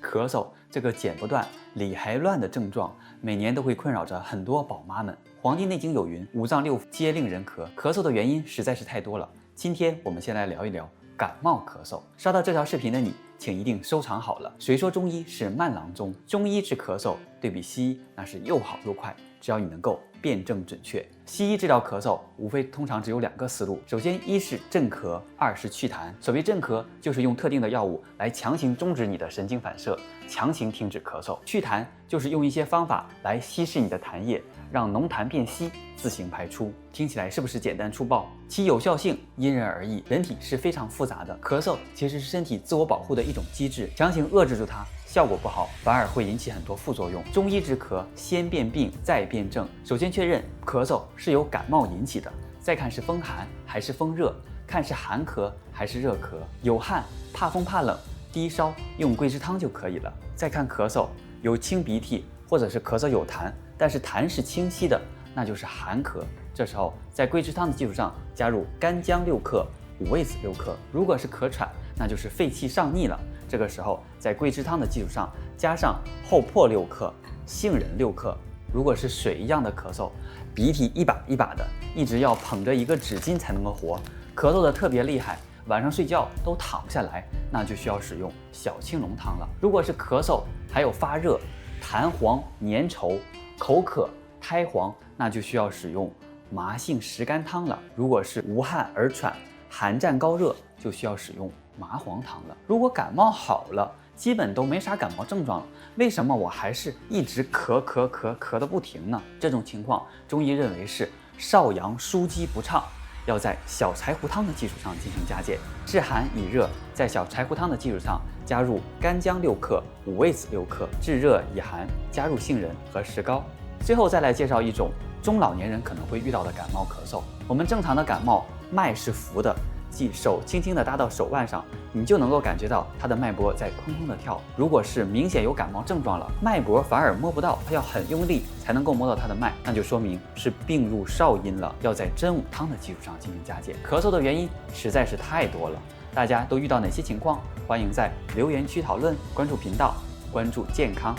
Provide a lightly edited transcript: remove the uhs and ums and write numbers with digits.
咳嗽这个剪不断、理还乱的症状，每年都会困扰着很多宝妈们。《黄帝内经》有云：五脏六腑皆令人咳，咳嗽的原因实在是太多了。今天我们先来聊一聊感冒咳嗽。刷到这条视频的你，请一定收藏好了。谁说中医是慢郎中？中医治咳嗽对比西医那是又好又快，只要你能够辩证准确。西医治疗咳嗽无非通常只有2个思路，首先一是镇咳，二是祛痰。所谓镇咳，就是用特定的药物来强行终止你的神经反射，强行停止咳嗽。祛痰就是用一些方法来稀释你的痰液，让浓痰变稀，自行排出。听起来是不是简单粗暴？其有效性因人而异，人体是非常复杂的。咳嗽其实是身体自我保护的一种机制，强行遏制住它，效果不好，反而会引起很多副作用。中医治咳，先辨病，再辨证。首先确认咳嗽是由感冒引起的，再看是风寒还是风热，看是寒咳还是热咳。有汗、怕风怕冷、低烧，用桂枝汤就可以了。再看咳嗽，有清鼻涕或者是咳嗽有痰，但是痰是清晰的，那就是寒咳。这时候在桂枝汤的基础上加入干姜6克、五味子6克。如果是咳喘，那就是肺气上逆了。这个时候在桂枝汤的基础上加上厚朴6克、杏仁6克。如果是水一样的咳嗽，鼻涕一把一把的，一直要捧着一个纸巾才能够活，咳嗽的特别厉害，晚上睡觉都躺不下来，那就需要使用小青龙汤了。如果是咳嗽还有发热、痰黄粘稠、口渴、苔黄，那就需要使用麻杏石甘汤了。如果是无汗而喘、寒战高热，就需要使用麻黄汤了。如果感冒好了，基本都没啥感冒症状了，为什么我还是一直咳的不停呢？这种情况，中医认为是少阳枢机不畅，要在小柴胡汤的基础上进行加减。治寒以热，在小柴胡汤的基础上加入干姜6克、五味子6克；治热以寒，加入杏仁和石膏。最后再来介绍一种中老年人可能会遇到的感冒咳嗽。我们正常的感冒脉是浮的，即手轻轻地搭到手腕上，你就能够感觉到它的脉搏在空空的跳。如果是明显有感冒症状了，脉搏反而摸不到，它要很用力才能够摸到它的脉，那就说明是病入少阴了，要在真武汤的基础上进行加减。咳嗽的原因实在是太多了，大家都遇到哪些情况？欢迎在留言区讨论，关注频道，关注健康